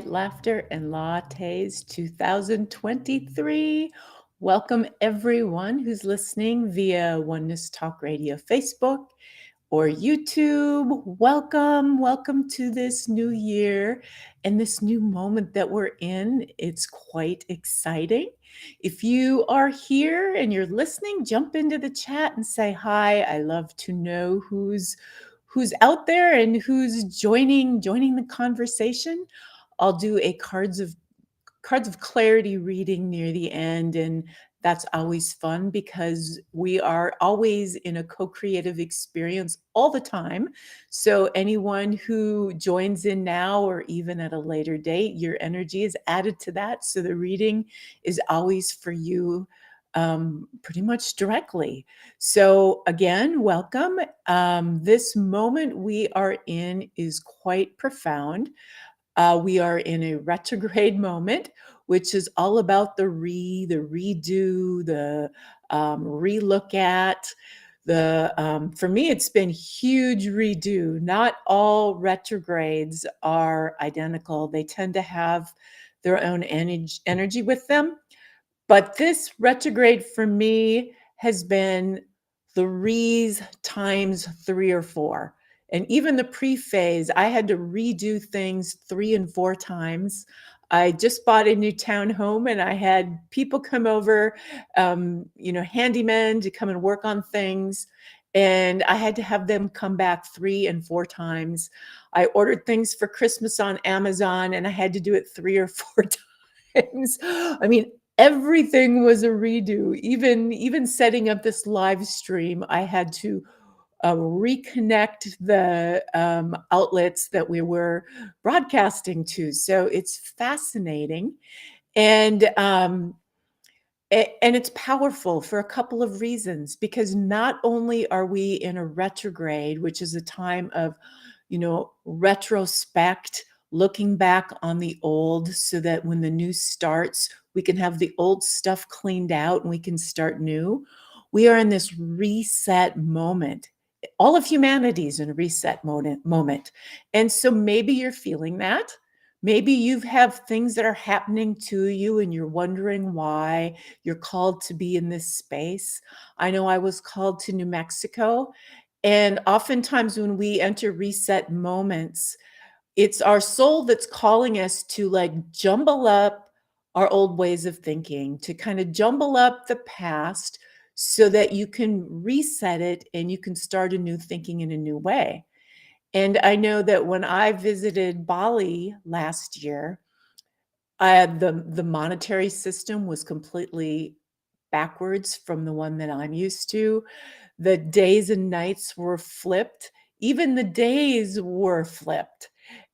Laughter and Lattes 2023. Welcome, everyone who's listening via Oneness Talk Radio Facebook or YouTube. Welcome to this new year and this new moment that we're in. It's quite exciting. If you are here and you're listening, jump into the chat and say hi. I love to know who's out there and who's joining the conversation. I'll do a cards of clarity reading near the end, and that's always fun because we are always in a co-creative experience all the time. So anyone who joins in now or even at a later date, your energy is added to that. So the reading is always for you, pretty much directly. So again, welcome. This moment we are in is quite profound. We are in a retrograde moment, which is all about the redo, the relook at. For me, it's been huge redo. Not all retrogrades are identical. They tend to have their own energy with them. But this retrograde for me has been the re's times 3 or 4. And even the pre-phase, I had to redo things 3 and 4 times. I just bought a new townhome and I had people come over, handymen to come and work on things. And I had to have them come back 3 and 4 times. I ordered things for Christmas on Amazon and I had to do it 3 or 4 times. I mean, everything was a redo. Even setting up this live stream, I had to reconnect the outlets that we were broadcasting to. So it's fascinating, and it's powerful for a couple of reasons. Because not only are we in a retrograde, which is a time of, retrospect, looking back on the old, so that when the new starts, we can have the old stuff cleaned out and we can start new. We are in this reset moment. All of humanity is in a reset moment. And so maybe you're feeling that. Maybe you have things that are happening to you and you're wondering why you're called to be in this space. I know I was called to New Mexico. And oftentimes when we enter reset moments, it's our soul that's calling us to like jumble up our old ways of thinking, to kind of jumble up the past so that you can reset it and you can start a new thinking in a new way. And I know that when I visited Bali last year, the monetary system was completely backwards from the one that I'm used to. The days and nights were flipped. Even the days were flipped.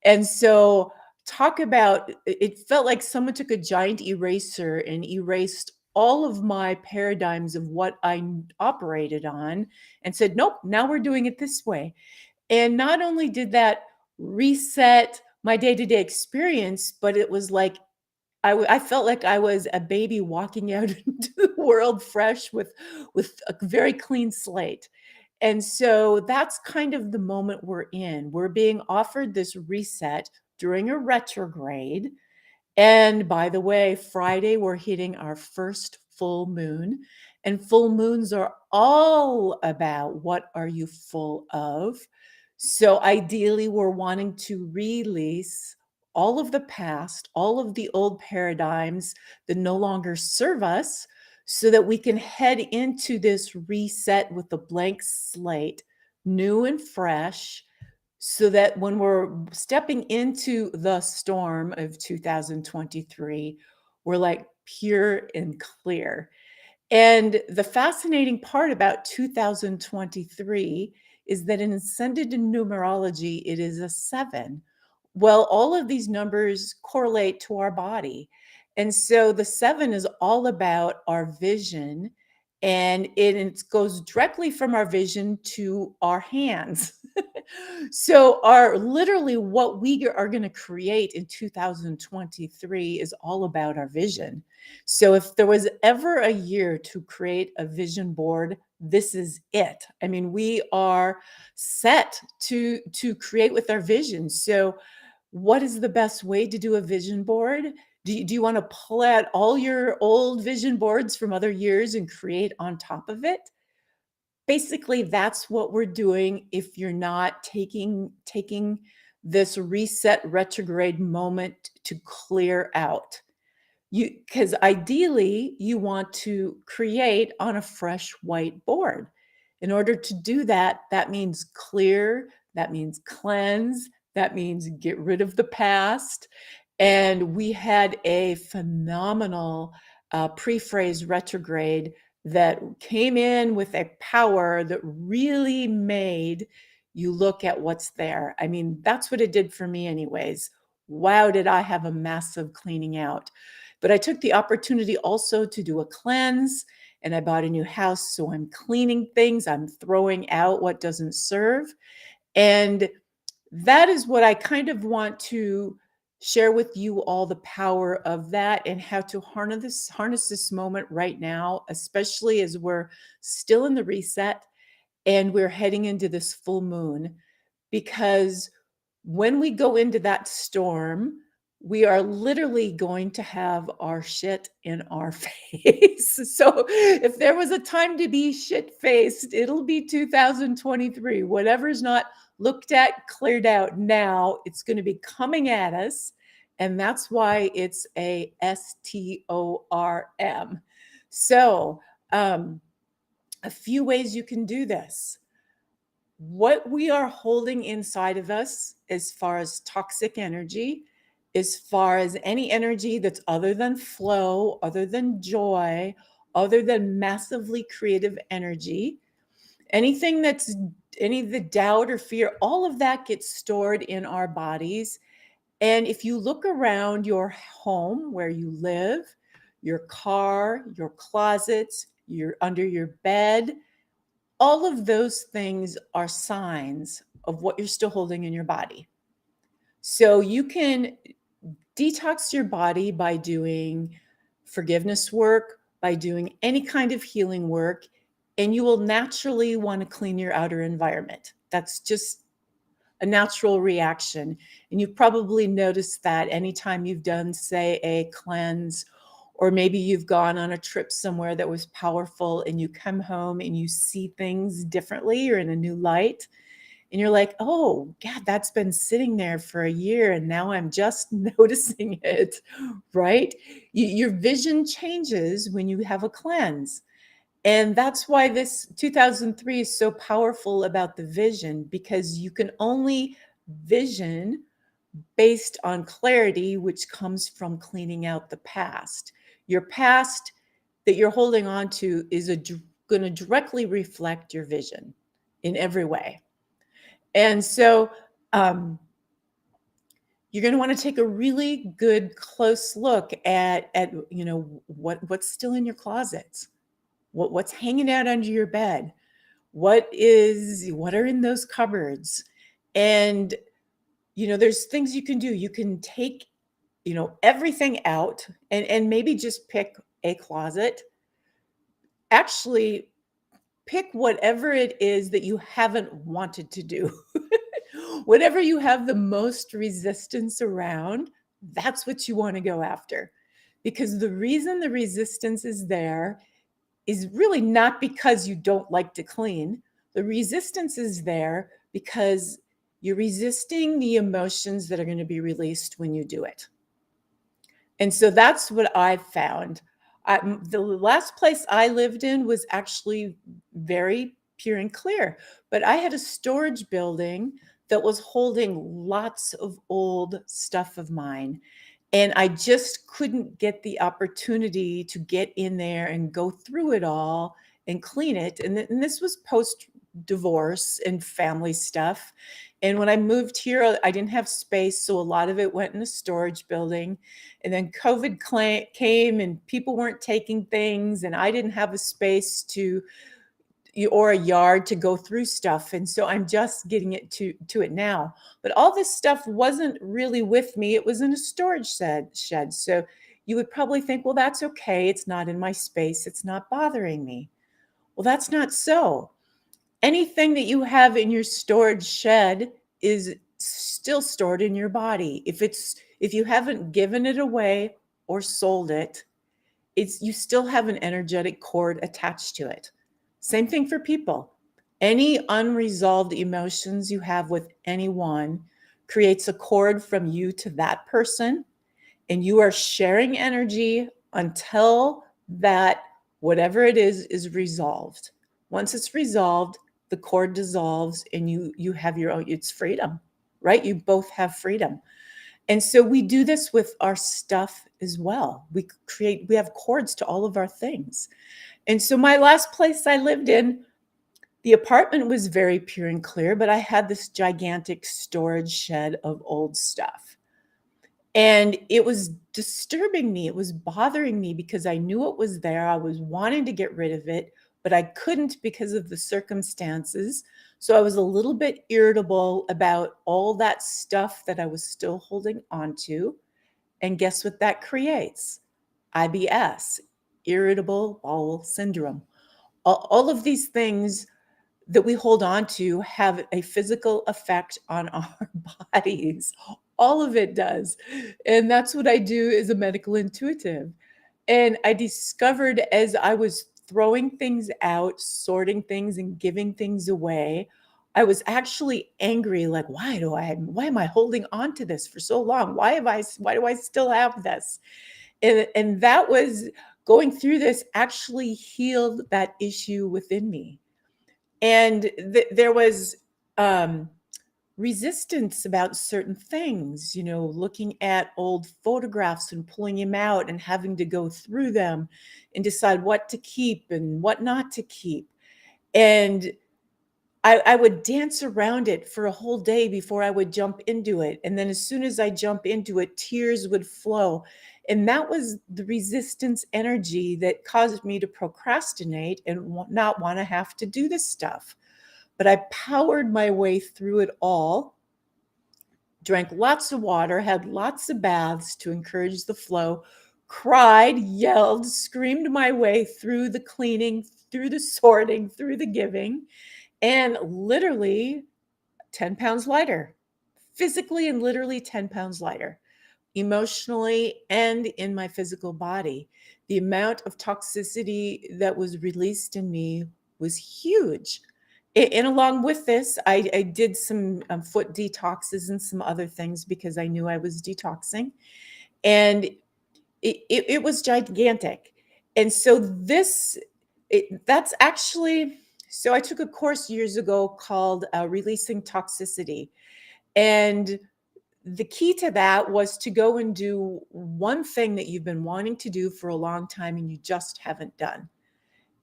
And so talk about, it felt like someone took a giant eraser and erased all of my paradigms of what I operated on and said, nope, now we're doing it this way. And not only did that reset my day-to-day experience, but it was like I felt like I was a baby walking out into the world fresh with a very clean slate. And so that's kind of the moment we're in. We're being offered this reset during a retrograde. And by the way, Friday, we're hitting our first full moon. And full moons are all about what are you full of. So ideally, we're wanting to release all of the past, all of the old paradigms that no longer serve us, so that we can head into this reset with a blank slate, new and fresh, so that when we're stepping into the storm of 2023, we're like pure and clear. And the fascinating part about 2023 is that in ascended numerology, it is a 7. Well, all of these numbers correlate to our body. And so the 7 is all about our vision, and it goes directly from our vision to our hands. So our literally what we are going to create in 2023 is all about our vision. So if there was ever a year to create a vision board, this is it. I mean, we are set to create with our vision. So What is the best way to do a vision board? Do you want to pull out all your old vision boards from other years and create on top of it? Basically, that's what we're doing if you're not taking this reset retrograde moment to clear out. Because ideally, you want to create on a fresh white board. In order to do that, that means clear, that means cleanse, that means get rid of the past. And we had a phenomenal pre-phrase retrograde that came in with a power that really made you look at what's there. I mean, that's what it did for me, anyways. Wow, did I have a massive cleaning out. But I took the opportunity also to do a cleanse, and I bought a new house. So I'm cleaning things, I'm throwing out what doesn't serve. And that is what I kind of want to share with you, all the power of that and how to harness this moment right now, especially as we're still in the reset and we're heading into this full moon. Because when we go into that storm, we are literally going to have our shit in our face. So if there was a time to be shit faced, it'll be 2023. Whatever's not looked at, cleared out now, it's going to be coming at us. And that's why it's a S.T.O.R.M. So, a few ways you can do this. What we are holding inside of us, as far as toxic energy, as far as any energy that's other than flow, other than joy, other than massively creative energy, anything that's any of the doubt or fear, all of that gets stored in our bodies. And if you look around your home where you live, your car, your closets, your under your bed, all of those things are signs of what you're still holding in your body. So you can detox your body by doing forgiveness work, by doing any kind of healing work, and you will naturally want to clean your outer environment. That's just a natural reaction. And you've probably noticed that anytime you've done, say, a cleanse, or maybe you've gone on a trip somewhere that was powerful and you come home and you see things differently or in a new light. And you're like, oh, God, that's been sitting there for a year and now I'm just noticing it, right? Your vision changes when you have a cleanse. And that's why this 2003 is so powerful about the vision, because you can only vision based on clarity, which comes from cleaning out the past. Your past that you're holding on to is going to directly reflect your vision in every way. And so you're going to want to take a really good close look at what's still in your closets, what's hanging out under your bed, what are in those cupboards. And there's things you can do. You can take everything out and maybe just pick a closet. Actually, pick whatever it is that you haven't wanted to do. Whatever you have the most resistance around, that's what you want to go after. Because the reason the resistance is there is really not because you don't like to clean. The resistance is there because you're resisting the emotions that are going to be released when you do it. And so that's what I've found. The last place I lived in was actually very pure and clear, but I had a storage building that was holding lots of old stuff of mine. And I just couldn't get the opportunity to get in there and go through it all and clean it. And this was post divorce and family stuff. And when I moved here, I didn't have space. So a lot of it went in a storage building. And then COVID came and people weren't taking things. And I didn't have a space or a yard to go through stuff. And so I'm just getting it to it now. But all this stuff wasn't really with me. It was in a storage shed. So you would probably think, well, that's okay. It's not in my space. It's not bothering me. Well, that's not so. Anything that you have in your storage shed is still stored in your body. If you haven't given it away or sold it, it's you still have an energetic cord attached to it. Same thing for people. Any unresolved emotions you have with anyone creates a cord from you to that person, and you are sharing energy until that whatever it is resolved. Once it's resolved, the cord dissolves and you have your own, it's freedom, right? You both have freedom. And so we do this with our stuff as well. We have cords to all of our things. And so my last place I lived in, the apartment was very pure and clear, but I had this gigantic storage shed of old stuff. And it was disturbing me. It was bothering me because I knew it was there. I was wanting to get rid of it, but I couldn't because of the circumstances. So I was a little bit irritable about all that stuff that I was still holding on to. And guess what that creates? IBS, irritable bowel syndrome. All of these things that we hold on to have a physical effect on our bodies. All of it does. And that's what I do as a medical intuitive. And I discovered as I was throwing things out, sorting things and giving things away, I was actually angry, like, why am I holding on to this for so long? Why do I still have this? And that was going through this actually healed that issue within me. And there was resistance about certain things, looking at old photographs and pulling them out and having to go through them and decide what to keep and what not to keep. And I would dance around it for a whole day before I would jump into it. And then as soon as I jump into it, tears would flow. And that was the resistance energy that caused me to procrastinate and not want to have to do this stuff. But I powered my way through it all, drank lots of water, had lots of baths to encourage the flow, cried, yelled, screamed my way through the cleaning, through the sorting, through the giving, and literally 10 pounds lighter, physically and literally 10 pounds lighter, emotionally and in my physical body. The amount of toxicity that was released in me was huge. And along with this, I did some foot detoxes and some other things because I knew I was detoxing. And it was gigantic. And so that's actually, so I took a course years ago called Releasing Toxicity. And the key to that was to go and do one thing that you've been wanting to do for a long time and you just haven't done.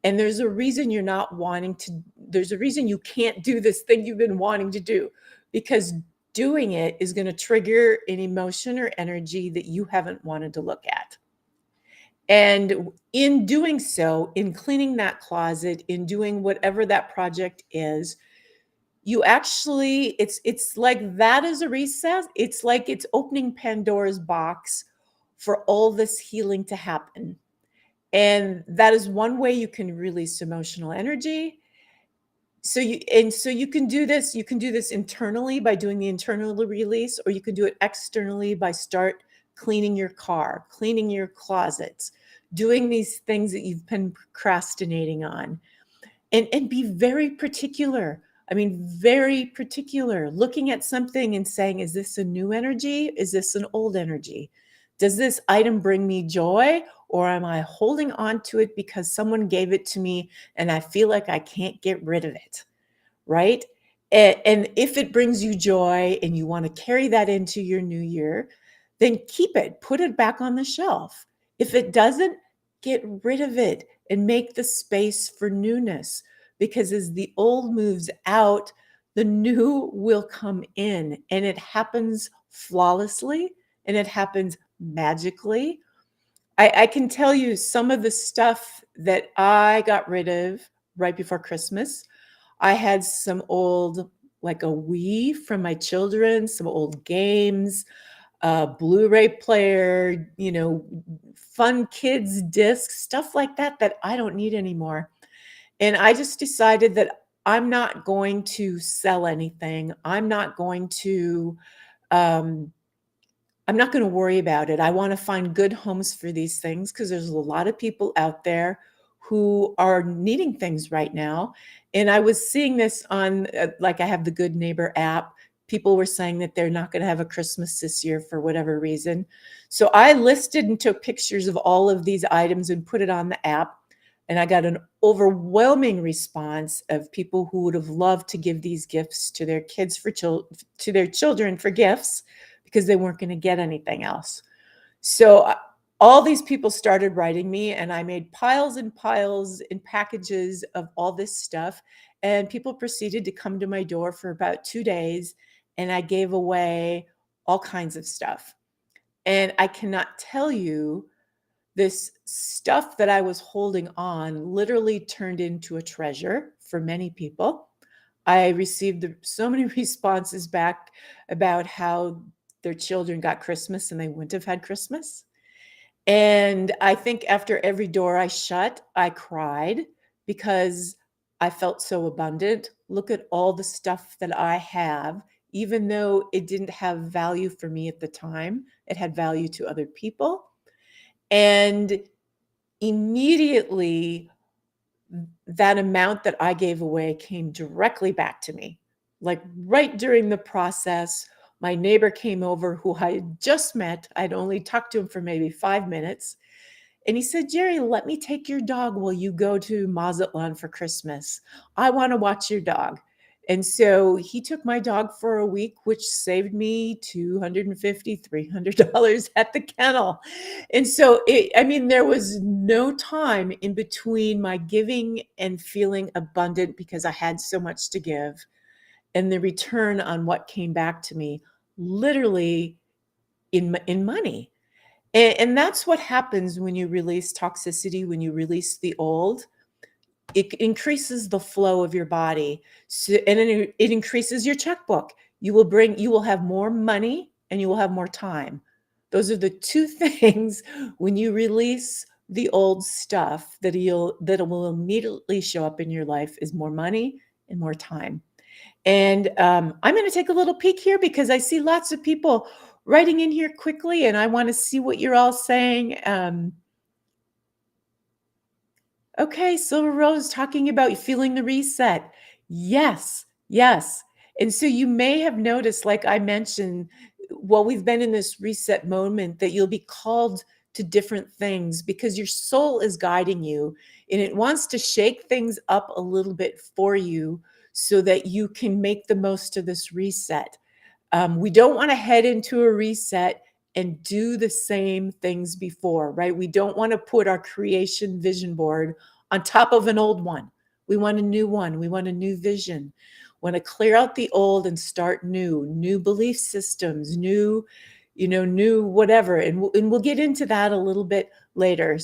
And there's a reason there's a reason you can't do this thing you've been wanting to do, because doing it is going to trigger an emotion or energy that you haven't wanted to look at. And in doing so, in cleaning that closet, in doing whatever that project is, you actually, it's like that is a reset. It's like it's opening Pandora's box for all this healing to happen. And that is one way you can release emotional energy. So you can do this. You can do this internally by doing the internal release, or you can do it externally by start cleaning your car, cleaning your closets, doing these things that you've been procrastinating on. And be very particular. I mean, very particular. Looking at something and saying, is this a new energy? Is this an old energy? Does this item bring me joy, or am I holding on to it because someone gave it to me and I feel like I can't get rid of it, right? And if it brings you joy and you want to carry that into your new year, then keep it, put it back on the shelf. If it doesn't, get rid of it and make the space for newness, because as the old moves out, the new will come in, and it happens flawlessly and it happens magically. I can tell you some of the stuff that I got rid of right before Christmas. I had some old, like a Wii from my children, some old games, Blu-ray player, fun kids discs, stuff like that I don't need anymore. And I just decided that I'm not going to sell anything. Um, I'm not going to worry about it. I want to find good homes for these things because there's a lot of people out there who are needing things right now. And I was seeing this on, like, I have the Good Neighbor app. People were saying that they're not going to have a Christmas this year for whatever reason. So I listed and took pictures of all of these items and put it on the app. And I got an overwhelming response of people who would have loved to give these gifts to their kids to their children for gifts because they weren't going to get anything else. So all these people started writing me, and I made piles and piles and packages of all this stuff. And people proceeded to come to my door for about 2 days, and I gave away all kinds of stuff. And I cannot tell you, this stuff that I was holding on literally turned into a treasure for many people. I received so many responses back about how their children got Christmas and they wouldn't have had Christmas. And I think after every door I shut, I cried because I felt so abundant. Look at all the stuff that I have, even though it didn't have value for me at the time, it had value to other people. And immediately, that amount that I gave away came directly back to me. Like right during the process, my neighbor came over who I had just met. I'd only talked to him for maybe 5 minutes. And he said, Geri, let me take your dog while you go to Mazatlan for Christmas. I want to watch your dog. And so he took my dog for a week, which saved me $250, $300 at the kennel. And so, there was no time in between my giving and feeling abundant because I had so much to give and the return on what came back to me, literally in money. And that's what happens when you release toxicity, when you release the old. It increases the flow of your body, and it increases your checkbook. You will have more money and you will have more time. Those are the two things when you release the old stuff that will immediately show up in your life is more money and more time. And I'm going to take a little peek here because I see lots of people writing in here quickly, and I want to see what you're all saying. Okay, Silver Rose talking about feeling the reset. Yes, yes. And so you may have noticed, like I mentioned, while we've been in this reset moment, that you'll be called to different things because your soul is guiding you and it wants to shake things up a little bit for you so that you can make the most of this reset. We don't want to head into a reset and do the same things before, right? We don't want to put our creation vision board on top of an old one. We want a new one. We want a new vision. We want to clear out the old and start new belief systems, new whatever. And we'll get into that a little bit later.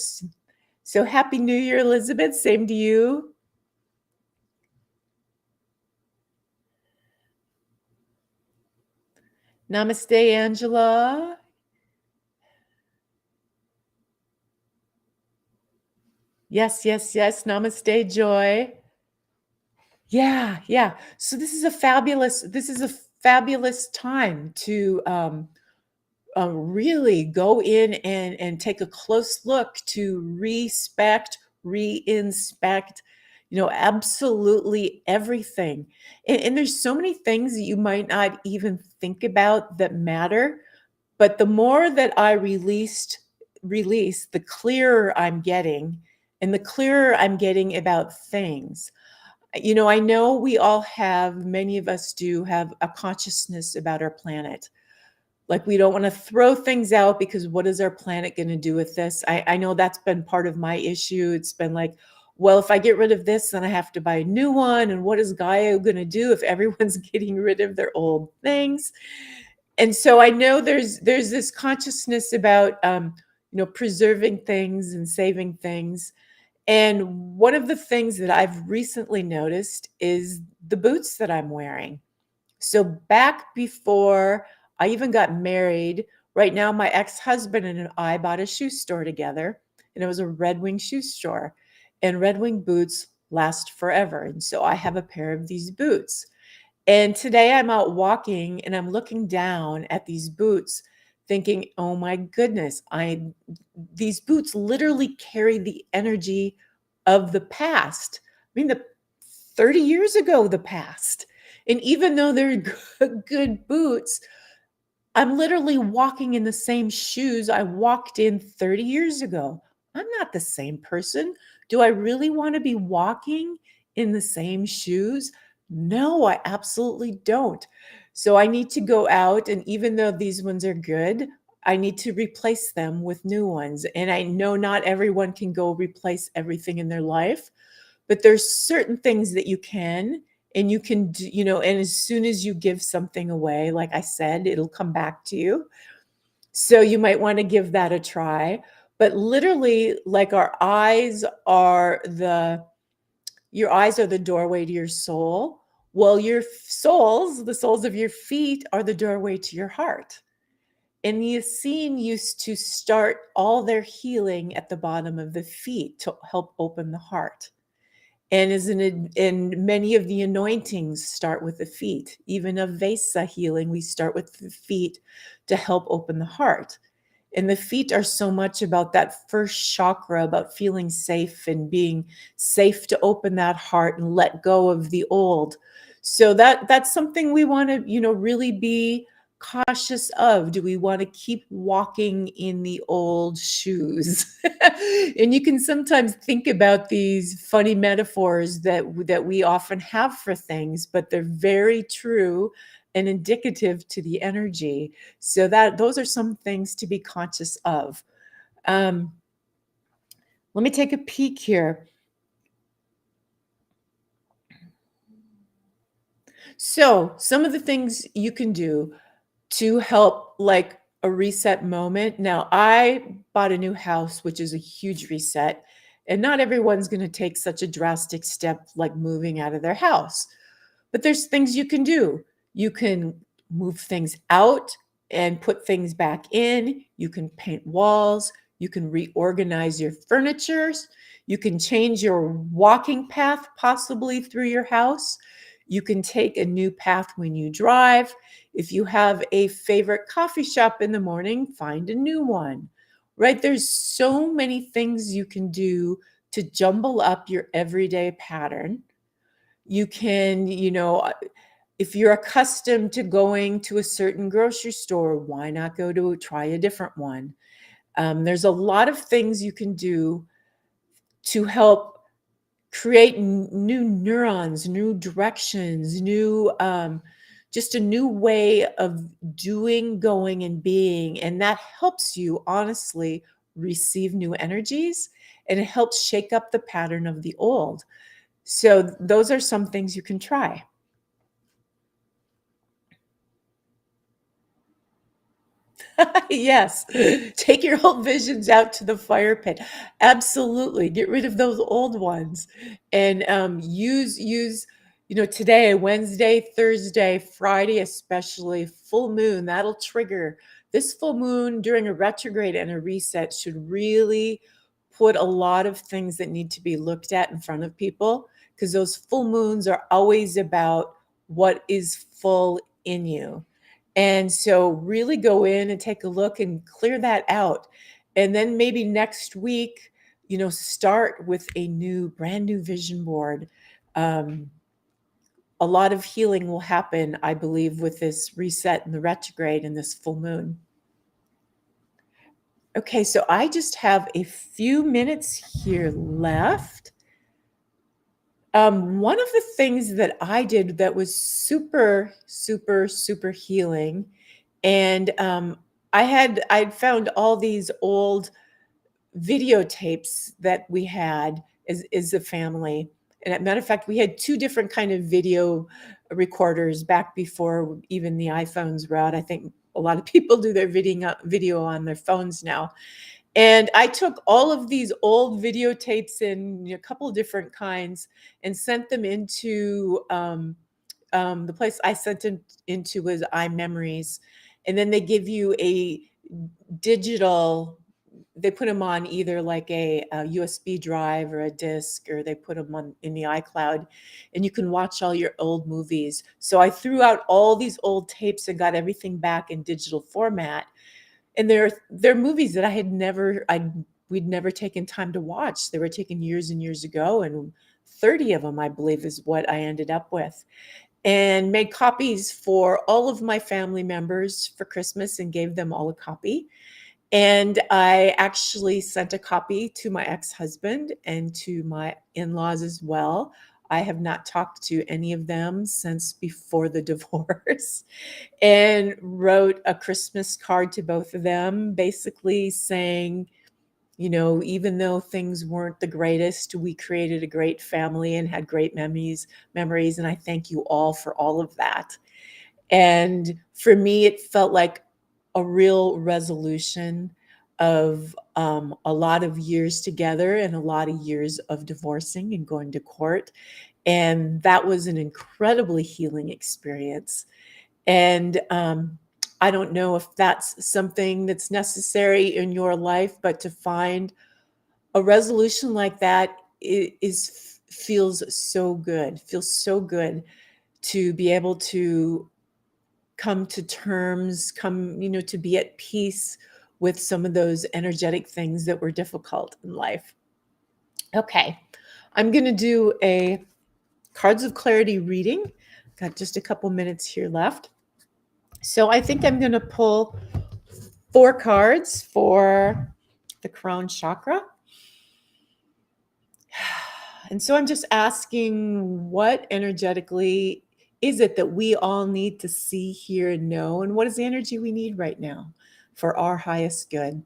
So happy New Year, Elizabeth. Same to you. Namaste, Angela. Yes, yes, yes. Namaste, Joy. Yeah, yeah. So this is a fabulous time to really go in and take a close look to respect, re-inspect, absolutely everything. And there's so many things that you might not even think about that matter. But the more that I release, the clearer I'm getting, and the clearer I'm getting about things. I know many of us do have a consciousness about our planet. Like, we don't want to throw things out because what is our planet going to do with this? I know that's been part of my issue. It's been like, well, if I get rid of this, then I have to buy a new one. And what is Gaia going to do if everyone's getting rid of their old things? And so I know there's this consciousness about preserving things and saving things. And one of the things that I've recently noticed is the boots that I'm wearing. So back before I even got married, right now my ex-husband and I bought a shoe store together, and it was a Red Wing shoe store. And Red Wing boots last forever. And so I have a pair of these boots. And today I'm out walking and I'm looking down at these boots thinking, "Oh my goodness, I these boots literally carry the energy of the past." I mean, the 30 years ago, the past. And even though they're good boots, I'm literally walking in the same shoes I walked in 30 years ago. I'm not the same person. Do I really want to be walking in the same shoes? No, I absolutely don't. So I need to go out, and even though these ones are good, I need to replace them with new ones. And I know not everyone can go replace everything in their life, but there's certain things that you can, and you can do, and as soon as you give something away, like I said, it'll come back to you. So you might want to give that a try. But literally, like your eyes are the doorway to your soul. Well, the soles of your feet are the doorway to your heart. And the Essene used to start all their healing at the bottom of the feet to help open the heart. And many of the anointings start with the feet. Even Avesa healing, we start with the feet to help open the heart. And the feet are so much about that first chakra, about feeling safe and being safe to open that heart and let go of the old. So that's something we want to, really be cautious of. Do we want to keep walking in the old shoes? And you can sometimes think about these funny metaphors that we often have for things, but they're very true and indicative to the energy. So that those are some things to be conscious of. Um, Let me take a peek here. So some of the things you can do to help, like a reset moment. Now, I bought a new house, which is a huge reset, and not everyone's going to take such a drastic step like moving out of their house. But there's things you can do. You can move things out and put things back in. You can paint walls. You can reorganize your furniture. You can change your walking path possibly through your house. You can take a new path when you drive. If you have a favorite coffee shop in the morning, find a new one, right? There's so many things you can do to jumble up your everyday pattern. You can, if you're accustomed to going to a certain grocery store, why not try a different one? There's a lot of things you can do to help create new neurons, new directions, just a new way of doing, going, and being. And that helps you honestly receive new energies, and it helps shake up the pattern of the old. So those are some things you can try. Yes. Take your old visions out to the fire pit. Absolutely. Get rid of those old ones and use today, Wednesday, Thursday, Friday, especially full moon, that'll trigger. This full moon during a retrograde and a reset should really put a lot of things that need to be looked at in front of people, because those full moons are always about what is full in you. And so really go in and take a look and clear that out. And then maybe next week, start with a brand new vision board. Um, a lot of healing will happen, I believe, with this reset and the retrograde and this full moon. Okay, so I just have a few minutes here left. One of the things that I did that was super, super, super healing, and I'd found all these old videotapes that we had as a family. And as a matter of fact, we had two different kind of video recorders back before even the iPhones were out. I think a lot of people do their video on their phones now. And I took all of these old videotapes in a couple of different kinds and sent them into the place I sent it into was iMemories. And then they give you a digital they put them on either like a USB drive or a disc, or they put them on in the iCloud, and you can watch all your old movies. So I threw out all these old tapes and got everything back in digital format. And they're movies that we'd never taken time to watch. They were taken years and years ago, and 30 of them, I believe, is what I ended up with. And made copies for all of my family members for Christmas and gave them all a copy. And I actually sent a copy to my ex-husband and to my in-laws as well. I have not talked to any of them since before the divorce, and wrote a Christmas card to both of them, basically saying, even though things weren't the greatest, we created a great family and had great memories, and I thank you all for all of that. And for me, it felt like a real resolution of a lot of years together and a lot of years of divorcing and going to court. And that was an incredibly healing experience. And I don't know if that's something that's necessary in your life, but to find a resolution like that feels so good. Feels so good to be able to come to terms, to be at peace with some of those energetic things that were difficult in life. Okay, I'm going to do a Cards of Clarity reading. Got just a couple minutes here left. So I think I'm going to pull 4 cards for the crown chakra. And so I'm just asking, what energetically is it that we all need to see, hear, and know? And what is the energy we need right now for our highest good?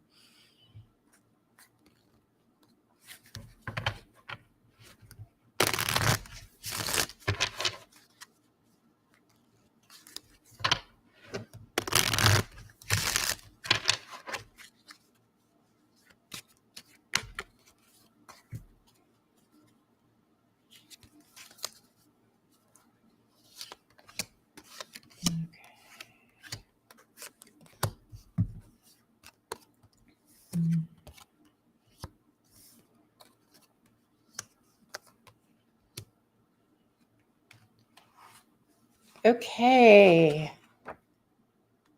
Okay.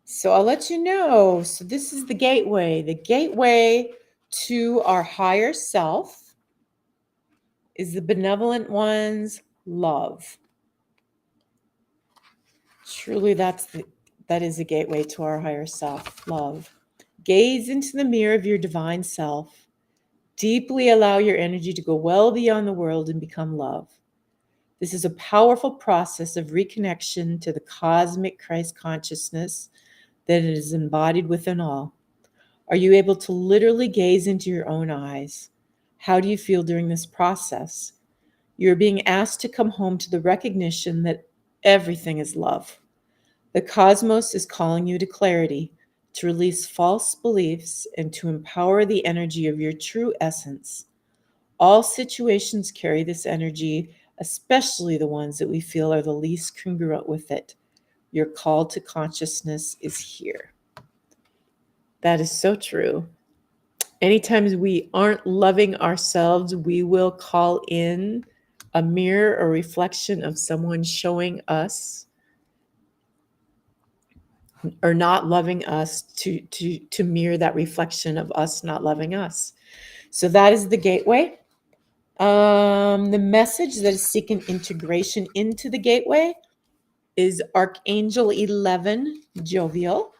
So I'll let you know. So this is the gateway to our higher self is the benevolent one's love. Truly, that is a gateway to our higher self, love. Gaze into the mirror of your divine self. Deeply allow your energy to go well beyond the world and become love. This is a powerful process of reconnection to the cosmic Christ consciousness that is embodied within all. Are you able to literally gaze into your own eyes? How do you feel during this process? You're being asked to come home to the recognition that everything is love. The cosmos is calling you to clarity, to release false beliefs, and to empower the energy of your true essence. All situations carry this energy, especially the ones that we feel are the least congruent with it. Your call to consciousness is here. That is so true. Anytime we aren't loving ourselves, we will call in a mirror or reflection of someone showing us or not loving us to mirror that reflection of us not loving us. So that is the gateway. The message that is seeking integration into the gateway is Archangel 11, Jovial.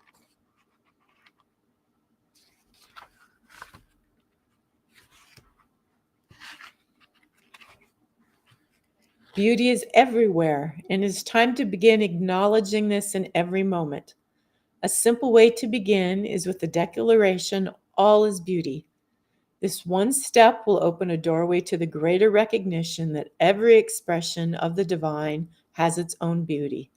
Beauty is everywhere, and it's time to begin acknowledging this in every moment. A simple way to begin is with the declaration, all is beauty. This one step will open a doorway to the greater recognition that every expression of the divine has its own beauty.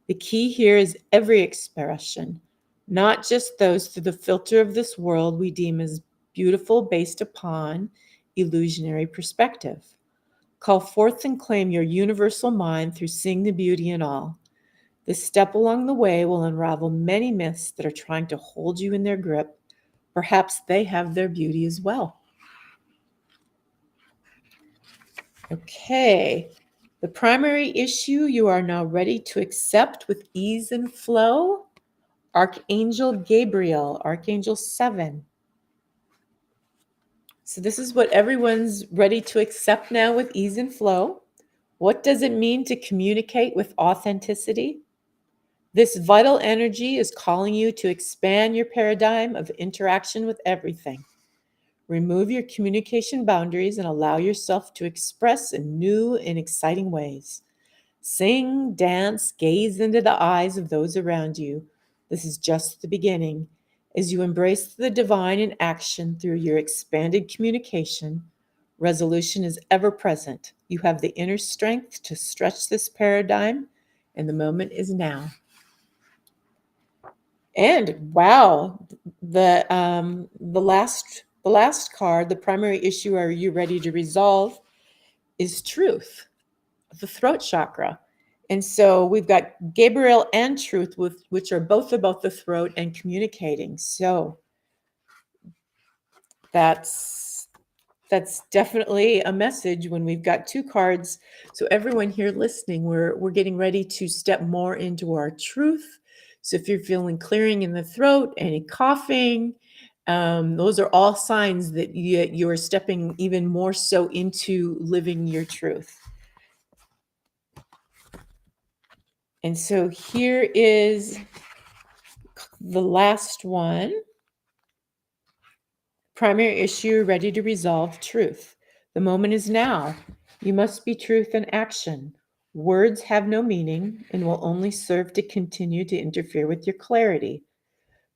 The key here is every expression, not just those through the filter of this world we deem as beautiful based upon illusionary perspective. Call forth and claim your universal mind through seeing the beauty in all. This step along the way will unravel many myths that are trying to hold you in their grip, Perhaps they have their beauty as well. Okay, the primary issue you are now ready to accept with ease and flow. Archangel Gabriel, Archangel 7. So this is what everyone's ready to accept now with ease and flow. What does it mean to communicate with authenticity? This vital energy is calling you to expand your paradigm of interaction with everything. Remove your communication boundaries and allow yourself to express in new and exciting ways. Sing, dance, gaze into the eyes of those around you. This is just the beginning. As you embrace the divine in action through your expanded communication, resolution is ever present. You have the inner strength to stretch this paradigm, and the moment is now. And wow, the last card, the primary issue are you ready to resolve, is truth, the throat chakra. And so we've got Gabriel and truth, which are both about the throat and communicating. So that's definitely a message when we've got two cards. So everyone here listening, we're getting ready to step more into our truth. So if you're feeling clearing in the throat, any coughing, those are all signs that you're stepping even more so into living your truth. And so here is the last one. Primary issue ready to resolve, truth. The moment is now. You must be truth in action. Words have no meaning and will only serve to continue to interfere with your clarity.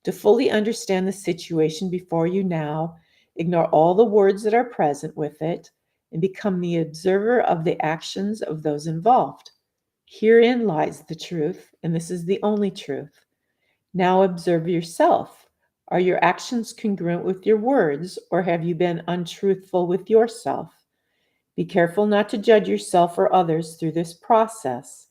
To fully understand the situation before you now, ignore all the words that are present with it and become the observer of the actions of those involved. Herein lies the truth, and this is the only truth. Now observe yourself. Are your actions congruent with your words, or have you been untruthful with yourself? Be careful not to judge yourself or others through this process.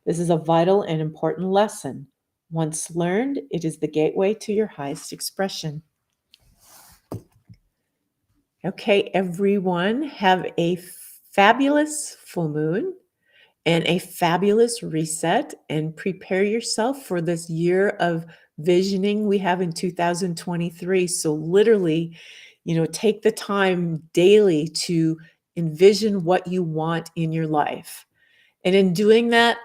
This is a vital and important lesson. Once learned, it is the gateway to your highest expression. Okay, everyone, have a fabulous full moon and a fabulous reset, and prepare yourself for this year of visioning we have in 2023. So literally, take the time daily to envision what you want in your life. And in doing that,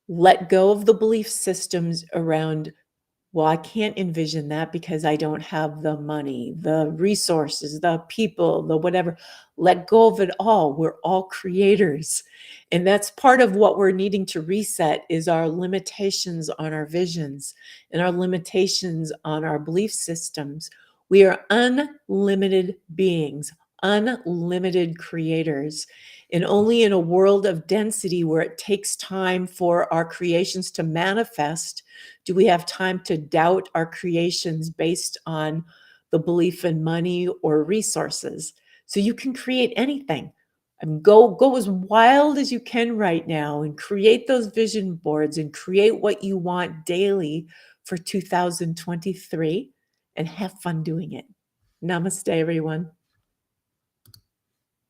let go of the belief systems around, well, I can't envision that because I don't have the money, the resources, the people, the whatever. Let go of it all. We're all creators. And that's part of what we're needing to reset is our limitations on our visions and our limitations on our belief systems. We are unlimited beings, unlimited creators. And only in a world of density where it takes time for our creations to manifest do we have time to doubt our creations based on the belief in money or resources? So you can create anything. And go as wild as you can right now and create those vision boards and create what you want daily for 2023 and have fun doing it. Namaste, everyone.